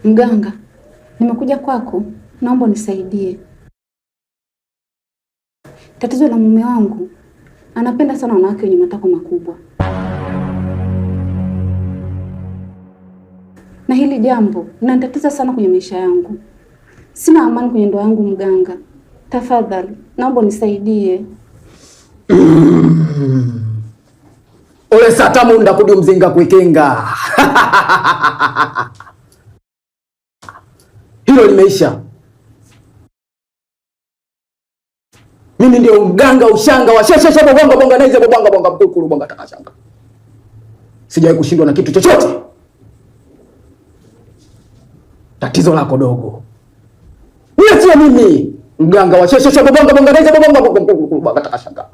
Mganga, nimekuja kwako, naomba unisaidie. Tatizo la mume wangu, anapenda sana wanawake wenye matako makubwa. Na hili jambo linanitatiza sana kwenye maisha yangu. Sina amani kwenye ndoa yangu mganga. Tafadhali, naomba unisaidie. Ole satamunda kudi mzinga kuikenga. Hilo limeisha. Mimi ndio mganga ushanga wa sheshe bonga bonga na hizo bonga bonga mtukuru bonga takashanga. Sijawahi kushindwa na kitu chochote. Tatizo lako dogo. Wewe sio mimi, mganga wa sheshe bonga bonga na hizo bonga bonga mtukuru bonga takashanga.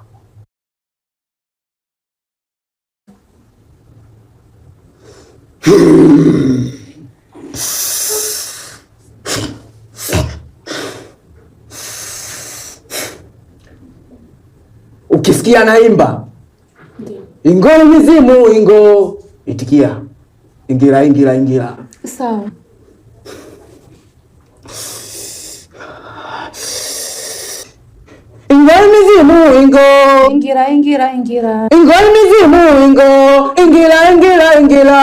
Ukisikia naimba ingo mizimu ingo, itikia ingira ingira ingira. Sawa. Ingo mizimu ingo, Ingira ingira ingira. Ingo mizimu ingo, ingira ingira ingira.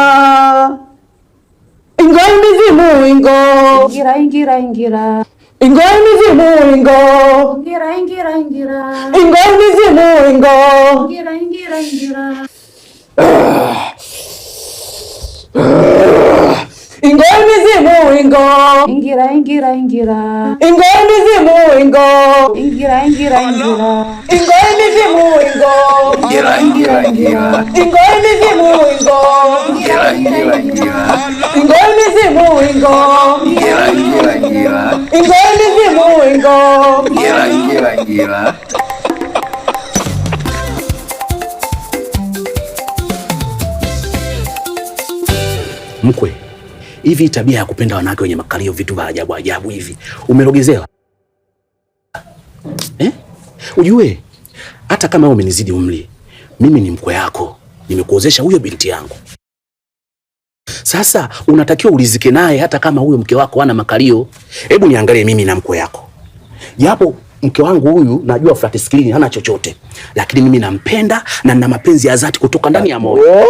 Ingo mizimu ingo, Ingira ingira ingira. Ingo mizimu ingo, Ingira ingira ingira. Ingo mizimu ingo, Ingira ingira ingira. Ingo mizimu ingo, Ingira ingira ingira. Ingo mizimu ingo, Ingira ingira ingira. Ingo mizimu ingo, Ingira ingira ingira. Ingo mizimu ingo, Ingira ingira ingira. Ingo mizimu ingo, Ingira ingira ingira. Ingo mizimu ingo. Ingira ingira ingira. Mkwe, hivi tabia ya kupenda wanawake wenye makalio, vitu vya ajabu ajabu hivi umerogezewa? Ujue hata kama wewe umenizidi umri, mimi ni mkwe yako, nimekuozesha huyo binti yangu. Sasa unatakiwa ulizike naye hata kama huyo mke wako hana makalio. Hebu niangalie mimi na mkwe yako. Japo mke wangu huyu najua flat screen hana chochote, lakini mimi nampenda na nina mapenzi ya dhati kutoka ndani ya moyo.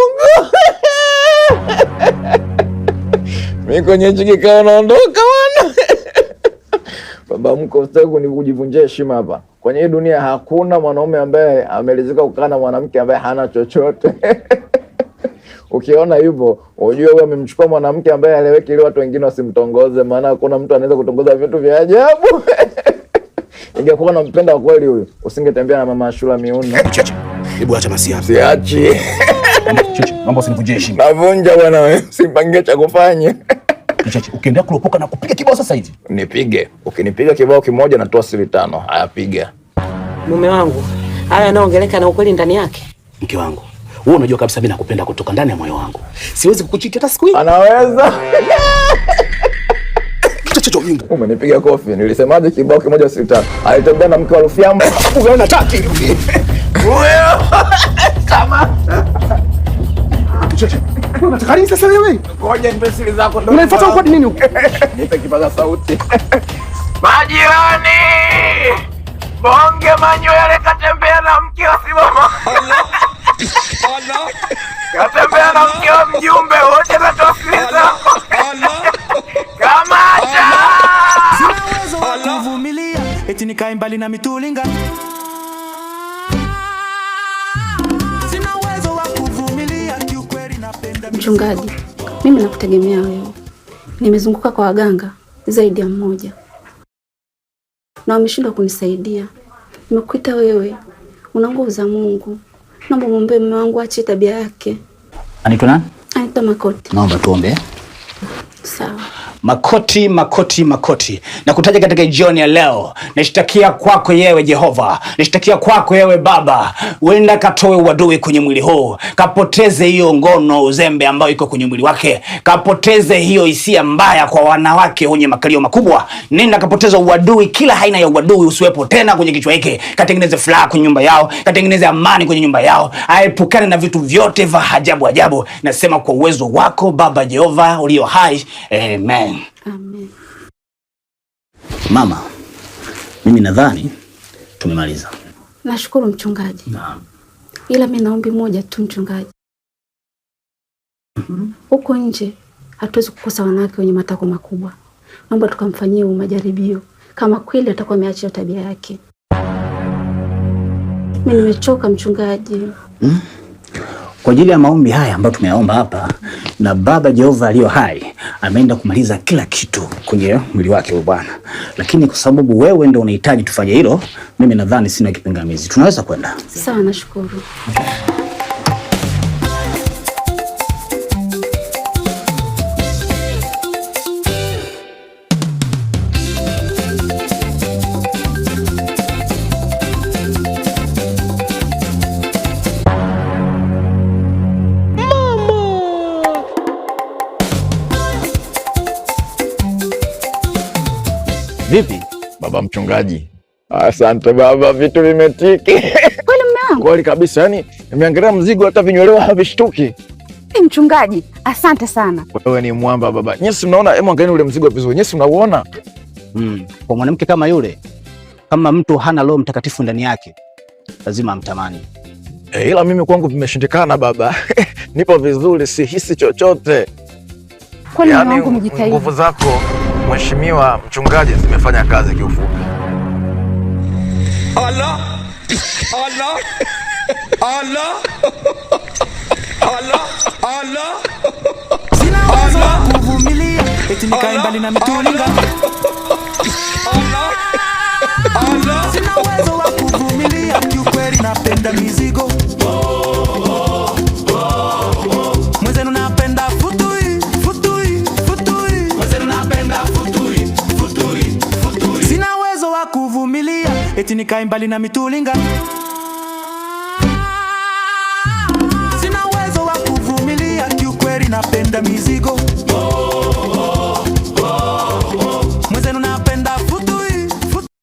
Mimi kwenye chiki kao naondoka wana. Baba mko usitaki kujivunjia heshima hapa. Kwenye hii dunia hakuna mwanaume ambaye amelizika kukaa na mwanamke ambaye hana chochote. Ukiona hivyo, unajua wewe umemchukua mwanamke ambaye aleweki ili watu wengine wasimtongoze, maana hakuna mtu anaweza kutongoza vitu vya ajabu. Ingekuwa unampenda kweli huyu, usingetembea na mama Ashura miuno. Hebu acha masiara. Siachi. Mambo usinivunjie heshima. Navunja bwana wewe, usipangie cha kufanya. Chachi, ukiendelea kulopoka na kupiga kibao sasa hivi. Nipige. Ukinipiga kibao kimoja natoa siri 5. Haya piga. Mume wangu, haya naongeleka na ukweli ndani yake. Mke wangu, wewe unajua kabisa mimi nakupenda kutoka ndani ya moyo wangu. Siwezi kukuchiti hata siku hii. Anaweza. Chochocho wingu. Umenipiga kofi. Nilisemaje kibao kimoja siri 5. Alitembea na mke wa Rufiamba. Unaona tati. Wewe. Kama. Chochocho. Unataka nini sasa wewe? Ngoja nipe siri zako ndo. Unanifuata huko nini huko? Nipe kipaza sauti. Majirani! Bonge manywele katembea na mke wa Simama. Katembea na mke wa mjumbe wote na tofiliza. Kamata! Kuvumilia eti nikae mbali na mitulinga. Sina uwezo wa kuvumilia kiukweli napenda. Mchungaji, mimi nakutegemea wewe. Nimezunguka kwa waganga zaidi ya mmoja na wameshindwa kunisaidia. Nimekuita wewe, una nguvu za Mungu. Naomba muombe mume wangu aache tabia yake. Anaitwa nani? Anaitwa Makoti. Naomba tuombe. Sawa. Makoti, makoti, makoti. Na kutaja katika jioni ya leo, nashtakia kwako yewe Jehova, nashtakia kwako yewe Baba, wenda katoe uadui kwenye mwili huu, kapoteze hiyo ngono uzembe ambayo iko kwenye mwili wake, kapoteze hiyo hisia mbaya kwa wanawake wenye makalio makubwa. Nenda kapoteza uadui, kila aina ya uadui usiwepo tena kwenye kichwa hiki, katengeneze furaha kwenye nyumba yao, katengeneze amani kwenye nyumba yao, aepukane na vitu vyote vya ajabu ajabu. Nasema kwa uwezo wako Baba Jehova ulio hai, amen. Amen. Mama, mimi nadhani tumemaliza. Nashukuru mchungaji. Naam. Ila mimi naombi moja tu mchungaji. Huko nje hatuwezi kukosa wanawake wenye matako makubwa. Naomba tukamfanyie majaribio kama kweli atakuwa ameacha tabia yake. Mimi nimechoka mchungaji. Kwa ajili ya maombi haya ambayo tumeyaomba hapa, na Baba Jehova aliyo hai ameenda kumaliza kila kitu kwenye mwili wake Bwana. Lakini kwa sababu wewe ndio unahitaji tufanye hilo, mimi nadhani sina kipingamizi. Tunaweza kwenda. Sawa, nashukuru. Vipi? Baba mchungaji. Asante baba, vitu vimetiki. Kweli mume wangu? Kweli kabisa, yani nimeangalia mzigo hata vinywelewa havishtuki. Mchungaji, asante sana. Wewe ni mwamba baba. Nyesi mnaona, hebu angalieni ule mzigo vizuri. Nyesi mnauona? Kwa mwanamke kama yule, kama mtu hana Roho Mtakatifu ndani yake, lazima amtamani. Ila mimi kwangu vimeshindikana baba. Nipo vizuri, sihisi chochote. Kweli mume wangu mjitahidi. Nguvu zako Mheshimiwa mchungaji zimefanya kazi kiufupi. Allah Allah Allah Allah Allah. Sina uwezo wa kuvumilia, eti nikae mbali na mitulinga. Allah Allah. Sina uwezo wa kuvumilia, kiukweli napenda mizigo. Mwenzenu napenda futui, futui, futui. Mwenzenu napenda futui, futui, futui. Sina uwezo wa kuvumilia, eti nikae mbali na mitulinga. Sina uwezo wa kuvumilia, kiukweli napenda mizigo.